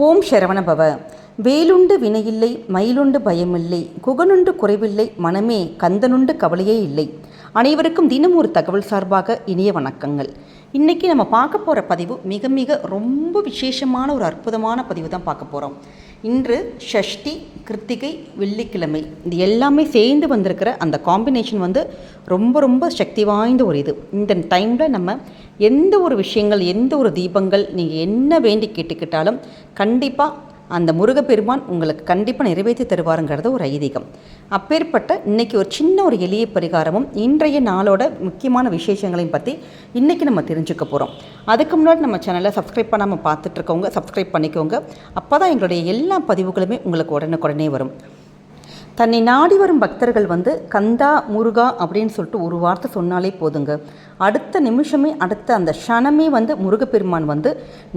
ஓம் சரவணபவ. வேலுண்டு வினையில்லை, மயிலுண்டு பயமில்லை, குகனுண்டு குறைவில்லை, மனமே கந்தனுண்டு கவலையே இல்லை. அனைவருக்கும் தினம் ஒரு தகவல் சார்பாக இனிய வணக்கங்கள். இன்றைக்கி நம்ம பார்க்க போகிற பதிவு மிக மிக ரொம்ப விசேஷமான ஒரு அற்புதமான பதிவு தான் பார்க்க போகிறோம். இன்று ஷஷ்டி, கிருத்திகை, வெள்ளிக்கிழமை இது எல்லாமே சேர்ந்து வந்திருக்கிற அந்த காம்பினேஷன் ரொம்ப ரொம்ப சக்தி வாய்ந்த ஒரு இது. இந்த டைமில் நம்ம எந்த ஒரு விஷயங்கள், எந்த ஒரு தீபங்கள் நீங்கள் என்ன வேண்டி கேட்டுக்கிட்டாலும் கண்டிப்பாக அந்த முருகப்பெருமான் உங்களுக்கு கண்டிப்பாக நிறைவேற்றி தருவாருங்கிறது ஒரு ஐதீகம். அப்பேற்பட்ட இன்றைக்கி ஒரு சின்ன ஒரு எளிய பரிகாரமும் இன்றைய நாளோட முக்கியமான விசேஷங்களையும் பற்றி இன்றைக்கி நம்ம தெரிஞ்சுக்க போகிறோம். அதுக்கு முன்னாடி நம்ம சேனலை சப்ஸ்கிரைப் பண்ணாமல் பார்த்துட்ருக்கவங்க சப்ஸ்கிரைப் பண்ணிக்கோங்க. அப்போ தான் எங்களுடைய எல்லா பதிவுகளுமே உங்களுக்கு உடனுக்குடனே வரும். தன்னை நாடி வரும் பக்தர்கள் கந்தா முருகா அப்படின்னு சொல்லிட்டு ஒரு வார்த்தை சொன்னாலே போதுங்க. அடுத்த நிமிஷமே, அடுத்த அந்த க்ஷணமே முருகப்பெருமான்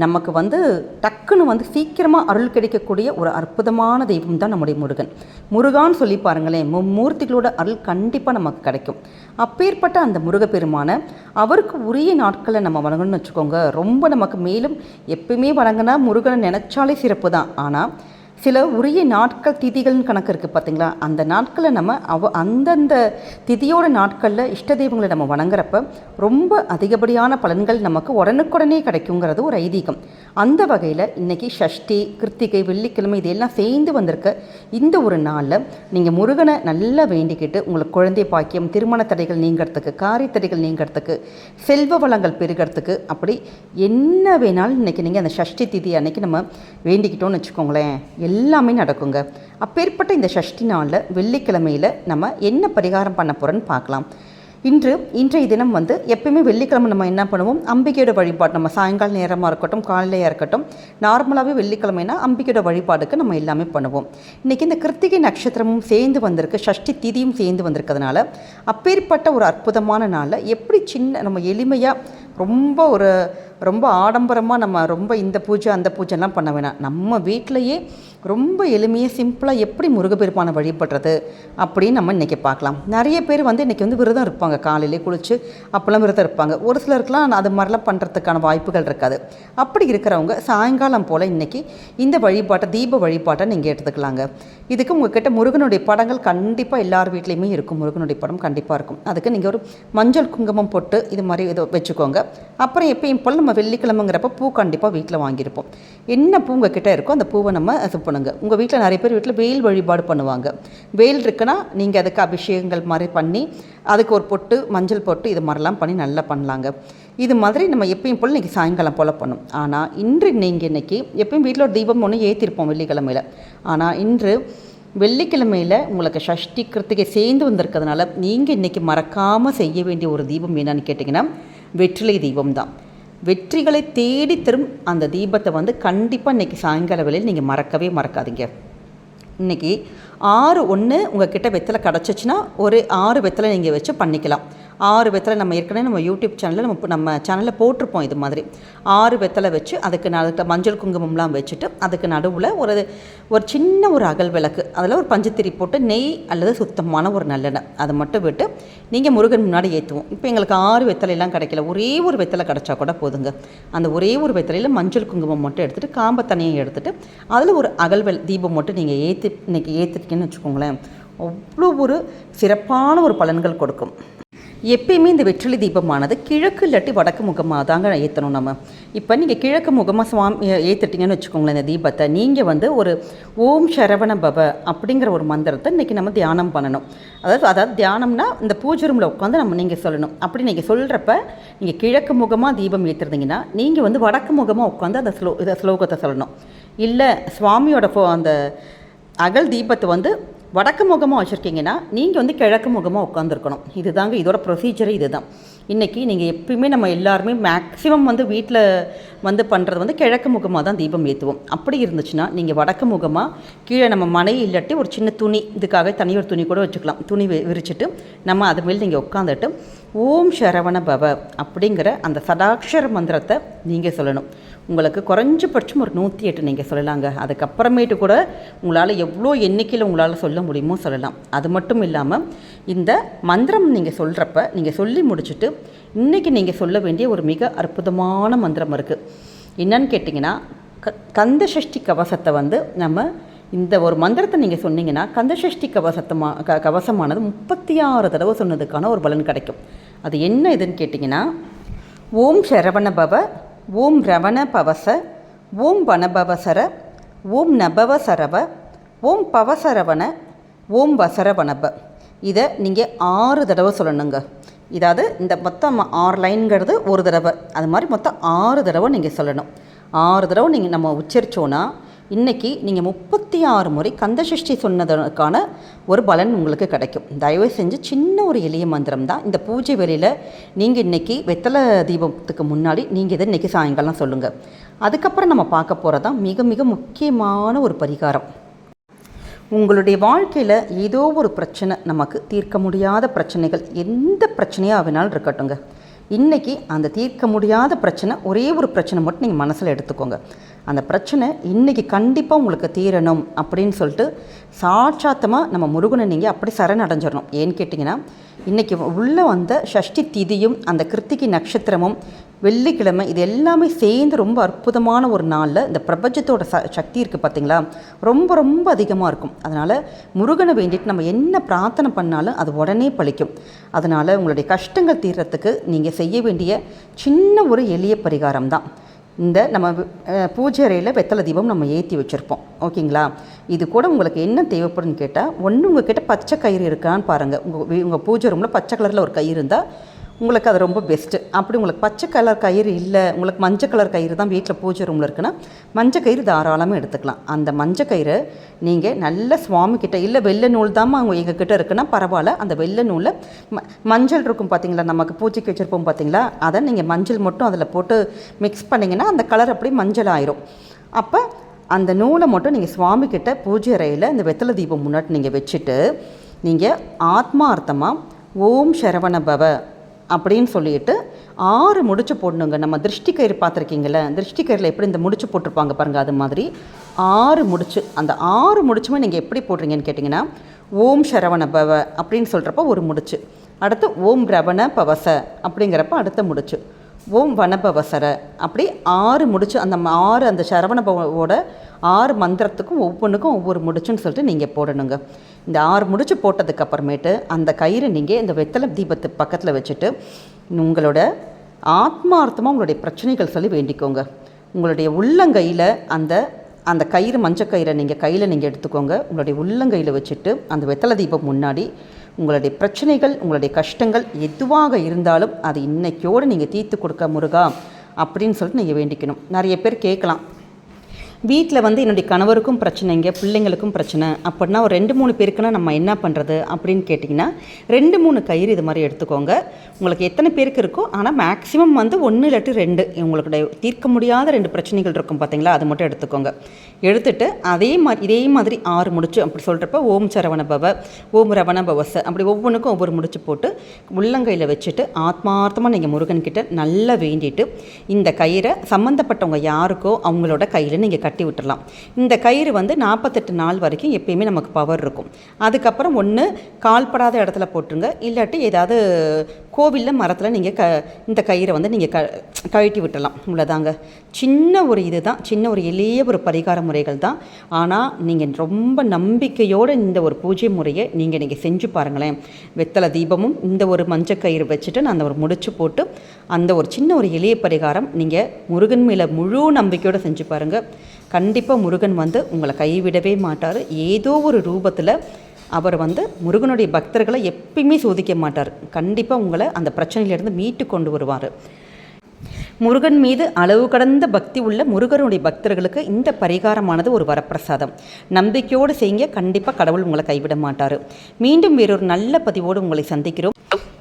நமக்கு டக்குன்னு சீக்கிரமாக அருள் கிடைக்கக்கூடிய ஒரு அற்புதமான தெய்வம் தான் நம்முடைய முருகன். முருகான்னு சொல்லி பாருங்களேன், மும்மூர்த்திகளோட அருள் கண்டிப்பாக நமக்கு கிடைக்கும். அப்பேற்பட்ட அந்த முருகப்பெருமானை அவருக்கு உரிய நாட்களை நம்ம வணங்கணும்னு வச்சுக்கோங்க. ரொம்ப நமக்கு மேலும் எப்பயுமே வணங்கினா முருகனை நினச்சாலே சிறப்பு தான். ஆனால் சில உரிய நாட்கள் திதிகள்னு கணக்கு இருக்குது பார்த்தீங்களா, அந்த நாட்களை நம்ம அந்தந்த திதியோட நாட்களில் இஷ்ட தெய்வங்களை நம்ம வணங்குறப்ப ரொம்ப அதிகப்படியான பலன்கள் நமக்கு உடனுக்குடனே கிடைக்குங்கிறது ஒரு ஐதீகம். அந்த வகையில் இன்றைக்கி ஷஷ்டி, கிருத்திகை, வெள்ளிக்கிழமை இதெல்லாம் சேர்ந்து வந்திருக்க இந்த ஒரு நாளில் நீங்கள் முருகனை நல்லா வேண்டிக்கிட்டு உங்களுக்கு குழந்தை பாக்கியம், திருமண தடைகள் நீங்கிறதுக்கு, காரிய தடைகள் நீங்கிறதுக்கு, செல்வ வளங்கள் பெருகிறதுக்கு, அப்படி என்ன வேணாலும் இன்றைக்கி நீங்கள் அந்த ஷஷ்டி திதி அன்றைக்கி நம்ம வேண்டிக்கிட்டோன்னு வச்சுக்கோங்களேன், எல்லாமே நடக்குங்க. அப்பேற்பட்ட இந்த ஷஷ்டி நாளில் வெள்ளிக்கிழமையில் நம்ம என்ன பரிகாரம் பண்ண போகிறோன்னு பார்க்கலாம். இன்றைய தினம் எப்பயுமே வெள்ளிக்கிழமை நம்ம என்ன பண்ணுவோம், அம்பிகையோட வழிபாடு. நம்ம சாயங்கால நேரமாக இருக்கட்டும், காலையிலையாக இருக்கட்டும், நார்மலாகவே வெள்ளிக்கிழமைனா அம்பிகையோட வழிபாடுக்கு நம்ம எல்லாமே பண்ணுவோம். இன்றைக்கி இந்த கிருத்திகை நட்சத்திரமும் சேர்ந்து வந்திருக்கு, ஷஷ்டி திதியும் சேர்ந்து வந்திருக்கிறதுனால அப்பேற்பட்ட ஒரு அற்புதமான நாளில் எப்படி நம்ம எளிமையாக ரொம்ப ஆடம்பரமாக நம்ம ரொம்ப இந்த பூஜை அந்த பூஜைலாம் பண்ண வேணாம். நம்ம வீட்டிலையே ரொம்ப எளிமையாக சிம்பிளாக எப்படி முருகப்பெருமானை வழிபடுறது அப்படின்னு நம்ம இன்றைக்கி பார்க்கலாம். நிறைய பேர் இன்றைக்கி விரதம் இருப்பாங்க, காலையிலே குளித்து அப்போல்லாம் விரதம் இருப்பாங்க. ஒரு சிலருக்குலாம் அது மாதிரிலாம் பண்ணுறதுக்கான வாய்ப்புகள் இருக்காது. அப்படி இருக்கிறவங்க சாயங்காலம் போல் இன்றைக்கி இந்த வழிபாட்டை, தீப வழிபாட்டை நீங்கள் எடுத்துக்கலாங்க. இதுக்கு உங்கள்கிட்ட முருகனுடைய படங்கள் கண்டிப்பாக எல்லார் வீட்லேயுமே இருக்கும். முருகனுடைய படம் கண்டிப்பாக இருக்கும். அதுக்கு நீங்கள் ஒரு மஞ்சள் குங்குமம் போட்டு இது மாதிரி இதை வச்சுக்கோங்க. அப்புறம் எப்பயும் போல் நம்ம வெள்ளிக்கிழமைங்கிறப்ப பூ கண்டிப்பாக வீட்டில் வாங்கியிருப்போம். என்ன பூ உங்கள் கிட்டே இருக்கோ அந்த பூவை நம்ம இது பண்ணுங்க. உங்கள் வீட்டில் நிறைய பேர் வீட்டில் வேல் வழிபாடு பண்ணுவாங்க. வேல் இருக்குன்னா நீங்கள் அதுக்கு அபிஷேகங்கள் மாதிரி பண்ணி அதுக்கு ஒரு பொட்டு, மஞ்சள் பொட்டு இது மாதிரிலாம் பண்ணி நல்லா பண்ணலாங்க. இது மாதிரி நம்ம எப்பயும் போல் இன்றைக்கி சாயங்காலம் போல் பண்ணும். ஆனால் நீங்கள் இன்றைக்கி எப்பயும் வீட்டில் ஒரு தீபம் ஒன்று ஏற்றிருப்போம் வெள்ளிக்கிழமையில். ஆனால் இன்று வெள்ளிக்கிழமையில் உங்களுக்கு ஷஷ்டி கிருத்திகை சேர்ந்து வந்திருக்கிறதுனால நீங்கள் இன்றைக்கி மறக்காமல் செய்ய வேண்டிய ஒரு தீபம் என்னன்னு கேட்டிங்கன்னா வெற்றிலை தீபம் தான். வெற்றிகளை தேடி தரும் அந்த தீபத்தை கண்டிப்பாக இன்றைக்கி சாயங்கால வேளையில் நீங்கள் மறக்காதீங்க. இன்றைக்கி 6 உங்கள் கிட்டே வெத்தலை கிடச்சிச்சின்னா ஒரு 6 வெத்தலை நீங்கள் வச்சு பண்ணிக்கலாம். 6 வெத்தலை நம்ம ஏற்கனவே நம்ம யூடியூப் சேனலில் நம்ம சேனலில் போட்டிருப்போம். இது மாதிரி 6 வெத்தலை வச்சு அதுக்கு மஞ்சள் குங்குமம்லாம் வச்சுட்டு அதுக்கு நடுவில் ஒரு சின்ன ஒரு அகல் விளக்கு, அதில் ஒரு பஞ்சத்திரி போட்டு நெய் அல்லது சுத்தமான ஒரு நல்லெண்ணெய் அதை மட்டும் விட்டு நீங்கள் முருகன் முன்னாடி ஏற்றுவோம். இப்போ எங்களுக்கு 6 வெத்தலையெல்லாம் கிடைக்கல, ஒரே ஒரு வெத்தலை கிடச்சா கூட போதுங்க. அந்த ஒரே ஒரு வெத்தலையில் மஞ்சள் குங்குமம் மட்டும் எடுத்துகிட்டு காம்பை தனியாக எடுத்துகிட்டு அதில் ஒரு அகல் தீபம் மட்டும் நீங்கள் இன்றைக்கி ஏற்றிட்டீங்கன்னு வச்சுக்கோங்களேன், அவ்வளோ ஒரு சிறப்பான ஒரு பலன்கள் கொடுக்கும். எப்பயுமே இந்த வெற்றிலை தீபமானது கிழக்கு இல்லாட்டி வடக்கு முகமாக தாங்க ஏற்றணும். நம்ம இப்போ நீங்கள் கிழக்கு முகமாக ஏற்றிட்டீங்கன்னு வச்சுக்கோங்களேன், இந்த தீபத்தை நீங்கள் ஒரு ஓம் சரவண பவ அப்படிங்கிற ஒரு மந்திரத்தை இன்றைக்கி நம்ம தியானம் பண்ணணும். அதாவது தியானம்னா இந்த பூஜை ரூமில் உட்காந்து நீங்கள் சொல்லணும். அப்படி நீங்கள் சொல்கிறப்ப நீங்கள் கிழக்கு முகமாக தீபம் ஏற்றுறீங்கன்னா நீங்கள் வடக்கு முகமாக உட்காந்து அந்த ஸ்லோகத்தை சொல்லணும். இல்லை சுவாமியோட அந்த அகல் தீபத்தை வடக்கு முகமாக வச்சுருக்கீங்கன்னா நீங்கள் கிழக்கு முகமாக உட்காந்துருக்கணும். இதுதாங்க இதோட ப்ரொசீஜரே இதுதான். இன்றைக்கி நீங்கள் எப்பயுமே நம்ம எல்லாருமே மேக்ஸிமம் வீட்டில் பண்ணுறது கிழக்கு முகமாக தான் தீபம் ஏற்றுவோம். அப்படி இருந்துச்சுன்னா நீங்கள் வடக்கு முகமாக கீழே நம்ம மனை இல்லாட்டி ஒரு சின்ன துணி, இதுக்காக தனி ஒரு துணி கூட வச்சுக்கலாம். துணி விரிச்சிட்டு நம்ம அது மேல் நீங்கள் உட்காந்துட்டு ஓம் சரவண பவ அப்படிங்கிற அந்த சடாட்சர மந்திரத்தை நீங்கள் சொல்லணும். உங்களுக்கு குறைஞ்சபட்சம் ஒரு 108 நீங்கள் சொல்லலாங்க. அதுக்கப்புறமேட்டு கூட உங்களால் எவ்வளோ எண்ணிக்கையில் உங்களால் சொல்ல முடியுமோ சொல்லலாம். அது மட்டும் இல்லாமல் இந்த மந்திரம் நீங்கள் சொல்கிறப்ப நீங்கள் சொல்லி முடிச்சுட்டு இன்றைக்கி நீங்கள் சொல்ல வேண்டிய ஒரு மிக அற்புதமான மந்திரம் இருக்குது. என்னன்னு கேட்டிங்கன்னா கந்தசஷ்டி கவசத்தை வந்து நம்ம இந்த ஒரு மந்திரத்தை நீங்கள் சொன்னீங்கன்னா கந்தசஷ்டி கவசமானது 36 தடவை சொன்னதுக்கான ஒரு பலன் கிடைக்கும். அது என்ன இதுன்னு கேட்டிங்கன்னா, ஓம் சரவண பவ, ஓம் ரவண பவச, ஓம் வனபவசர, ஓம் நபவ சரவ, ஓம் பவசரவண, ஓம் வசரவனப. இதை நீங்கள் 6 தடவை சொல்லணுங்க. இதாவது இந்த மொத்தம் 6 லைன்கிறது ஒரு தடவை, அது மாதிரி மொத்தம் 6 தடவை நீங்கள் சொல்லணும். 6 தடவை நீங்கள் நம்ம உச்சரித்தோன்னா இன்றைக்கி நீங்கள் 36 முறை கந்தசஷ்டி சொன்னதற்கான ஒரு பலன் உங்களுக்கு கிடைக்கும். தயவு செஞ்சு சின்ன ஒரு எளிய மந்திரம் தான். இந்த பூஜை வேளையில் நீங்கள் இன்றைக்கி வெத்தலை தீபத்துக்கு முன்னாடி நீங்கள் இதை இன்றைக்கி சாயங்காலம் சொல்லுங்கள். அதுக்கப்புறம் நம்ம பார்க்க போகிறதான் மிக மிக முக்கியமான ஒரு பரிகாரம். உங்களுடைய வாழ்க்கையில் ஏதோ ஒரு பிரச்சனை, நமக்கு தீர்க்க முடியாத பிரச்சனைகள், எந்த பிரச்சனையாக வேணாலும் இருக்கட்டுங்க. இன்றைக்கி அந்த தீர்க்க முடியாத பிரச்சனை, ஒரே ஒரு பிரச்சனை மட்டும் நீங்கள் மனசில் எடுத்துக்கோங்க. அந்த பிரச்சனை இன்றைக்கி கண்டிப்பாக உங்களுக்கு தீரணும் அப்படின்னு சொல்லிட்டு சாட்சாத்தமாக நம்ம முருகனை நீங்கள் அப்படி சரணடைஞ்சிடணும். ஏன்னு கேட்டிங்கன்னா, இன்றைக்கி உள்ளே வந்த சஷ்டி திதியும் அந்த கிருத்திகை நட்சத்திரமும் வெள்ளிக்கிழமை இது எல்லாமே சேர்ந்து ரொம்ப அற்புதமான ஒரு நாளில் இந்த பிரபஞ்சத்தோட சக்தி இருக்குது பார்த்திங்களா, ரொம்ப ரொம்ப அதிகமாக இருக்கும். அதனால் முருகனை வேண்டிட்டு நம்ம என்ன பிரார்த்தனை பண்ணாலும் அது உடனே பலிக்கும். அதனால் உங்களுடைய கஷ்டங்கள் தீர்றதுக்கு நீங்கள் செய்ய வேண்டிய சின்ன ஒரு எளிய பரிகாரம் தான் இந்த நம்ம பூஜை அறையில் வெத்தலை தீபம் நம்ம ஏற்றி வச்சுருப்போம். ஓகேங்களா? இது கூட உங்களுக்கு என்ன தேவைப்படுன்னு கேட்டால், ஒன்று உங்கள் கிட்டே பச்சை கயிறு இருக்கான்னு பாருங்கள். உங்கள் பூஜை ரூமில் பச்சை கலரில் ஒரு கயிறு இருந்தால் உங்களுக்கு அது ரொம்ப பெஸ்ட்டு. அப்படி உங்களுக்கு பச்சை கலர் கயிறு இல்லை, உங்களுக்கு மஞ்சள் கலர் கயிறு தான் வீட்டில் பூஜை ரூமில் இருக்குன்னா மஞ்சள் கயிறு தாராளமாக எடுத்துக்கலாம். அந்த மஞ்சள் கயிறை நீங்கள் நல்ல சுவாமிக்கிட்ட, இல்லை வெள்ளை நூல் தான் அவங்க எங்ககிட்ட இருக்குன்னா பரவாயில்ல, அந்த வெள்ளை நூலில் மஞ்சள் இருக்கும் பார்த்திங்களா, நமக்கு பூஜைக்கு வச்சுருப்போம் பார்த்திங்களா, அதை நீங்கள் மஞ்சள் மட்டும் அதில் போட்டு மிக்ஸ் பண்ணிங்கன்னா அந்த கலர் அப்படியே மஞ்சள் ஆயிரும். அப்போ அந்த நூலை மட்டும் நீங்கள் சுவாமிக்கிட்ட பூஜை அறையில் இந்த வெத்தலை தீபம் முன்னாடி நீங்கள் வச்சுட்டு நீங்கள் ஆத்மார்த்தமாக ஓம் சரவண பவ அப்படின்னு சொல்லிட்டு 6 முடிச்சு போடணுங்க. நம்ம திருஷ்டி கயிறு பார்த்துருக்கீங்கள, திருஷ்டி கயிறில் எப்படி இந்த முடிச்சு போட்டிருப்பாங்க பாருங்கள், அது மாதிரி 6 முடிச்சு. அந்த 6 முடிச்சுமே நீங்கள் எப்படி போடுறீங்கன்னு கேட்டிங்கன்னா, ஓம் சரவண பவ அப்படின்னு சொல்கிறப்ப ஒரு முடிச்சு, அடுத்து ஓம் ரவண பவச அப்படிங்கிறப்ப அடுத்த முடிச்சு, ஓம் வனபவசர, அப்படி 6 முடிச்சு. அந்த 6 அந்த சரவண பவோட 6 மந்திரத்துக்கும் ஒவ்வொன்றுக்கும் ஒவ்வொரு முடிச்சுன்னு சொல்லிட்டு நீங்கள் போடணுங்க. இந்த 6 முடிச்சு போட்டதுக்கப்புறமேட்டு அந்த கயிறை நீங்கள் இந்த வெத்தலை தீபத்து பக்கத்தில் வச்சுட்டு உங்களோட ஆத்மார்த்தமாக உங்களுடைய பிரச்சனைகள் சொல்லி வேண்டிக்கோங்க. உங்களுடைய உள்ளங்கையில் அந்த அந்த கயிறு மஞ்சள் கயிறை நீங்கள் கையில் நீங்கள் எடுத்துக்கோங்க. உங்களுடைய உள்ளங்கையில் வச்சுட்டு அந்த வெத்தலை தீபம் முன்னாடி உங்களுடைய பிரச்சனைகள், உங்களுடைய கஷ்டங்கள் எதுவாக இருந்தாலும் அது இன்றைக்கோடு நீங்கள் தீர்த்து கொடுக்க முருகா அப்படின்னு சொல்லிட்டு நீங்கள் வேண்டிக்கணும். நிறைய பேர் கேட்கலாம், வீட்டில் வந்து என்னுடைய கணவருக்கும் பிரச்சனைங்க, பிள்ளைங்களுக்கும் பிரச்சனை அப்படின்னா ஒரு 2-3 பேருக்குன்னா நம்ம என்ன பண்ணுறது அப்படின்னு கேட்டிங்கன்னா, 2-3 கயிறு இது மாதிரி எடுத்துக்கோங்க. உங்களுக்கு எத்தனை பேருக்கு இருக்கோ, ஆனால் மேக்ஸிமம் வந்து 1 இல்லாட்டி 2 உங்களுக்கு தீர்க்க முடியாத 2 பிரச்சனைகள் இருக்கும் பார்த்தீங்களா, அது மட்டும் எடுத்துக்கோங்க. எடுத்துகிட்டு இதே மாதிரி 6 முடிச்சு அப்படி சொல்கிறப்ப ஓம் சரவண பவ, ஓம் ரவண பவச, அப்படி ஒவ்வொன்றுக்கும் ஒவ்வொரு முடிச்சு போட்டு உள்ளங்கையில் வச்சுட்டு ஆத்மார்த்தமாக நீங்கள் முருகன்கிட்ட நல்லா வேண்டிட்டு இந்த கயிறை சம்மந்தப்பட்டவங்க யாருக்கோ அவங்களோட கையில் நீங்கள் கட்டி விட்டுடலாம். இந்த கயிறு வந்து 48 நாள் வரைக்கும் எப்பயுமே நமக்கு பவர் இருக்கும். அதுக்கப்புறம் ஒன்று கால்படாத இடத்துல போட்டுருங்க, இல்லாட்டி ஏதாவது கோவிலில் மரத்தில் நீங்கள் இந்த கயிறை வந்து நீங்கள் கழட்டி விட்டுடலாம். இவ்வளோதாங்க. சின்ன ஒரு இது தான், சின்ன ஒரு எளிய ஒரு பரிகார முறைகள் தான். ஆனால் நீங்கள் ரொம்ப நம்பிக்கையோடு இந்த ஒரு பூஜை முறையை நீங்கள் செஞ்சு பாருங்களேன். வெத்தலை தீபமும் இந்த ஒரு மஞ்சள் கயிறு வச்சுட்டு நான் அந்த ஒரு முடிச்சு போட்டு அந்த ஒரு சின்ன ஒரு எளிய பரிகாரம் நீங்கள் முருகன் மேலே முழு நம்பிக்கையோடு செஞ்சு பாருங்கள். கண்டிப்பாக முருகன் வந்து உங்களை கைவிடவே மாட்டார். ஏதோ ஒரு ரூபத்தில் அவர் வந்து முருகனுடைய பக்தர்களை எப்பயுமே சோதிக்க மாட்டார். கண்டிப்பாக உங்களை அந்த பிரச்சனையிலேருந்து மீட்டு கொண்டு வருவார். முருகன் மீது அளவு கடந்த பக்தி உள்ள முருகனுடைய பக்தர்களுக்கு இந்த பரிகாரமானது ஒரு வரப்பிரசாதம். நம்பிக்கையோடு செய்யுங்க, கண்டிப்பாக கடவுள் உங்களை கைவிட மாட்டார். மீண்டும் வேறொரு நல்ல பதிவோடு உங்களை சந்திக்கிறோம்.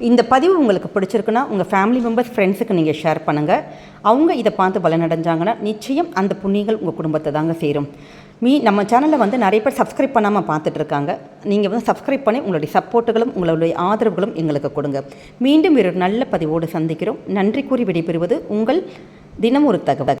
இந்த பதிவு உங்களுக்கு பிடிச்சிருக்குன்னா உங்கள் ஃபேமிலி மெம்பர்ஸ், ஃப்ரெண்ட்ஸுக்கு நீங்கள் ஷேர் பண்ணுங்கள். அவங்க இதை பார்த்து பலனடைஞ்சாங்கன்னா நிச்சயம் அந்த புண்ணியங்கள் உங்கள் குடும்பத்தை தாங்க சேரும். நம்ம சேனலில் வந்து நிறைய பேர் சப்ஸ்கிரைப் பண்ணாமல் பார்த்துட்ருக்காங்க. நீங்கள் வந்து சப்ஸ்கிரைப் பண்ணி உங்களுடைய சப்போர்ட்டுகளும் உங்களுடைய ஆதரவுகளும் எங்களுக்கு கொடுங்க. மீண்டும் வேறொரு நல்ல பதிவோடு சந்திக்கிறோம். நன்றி கூறி விடைபெறுவது உங்கள் தினம் ஒரு தகவல்.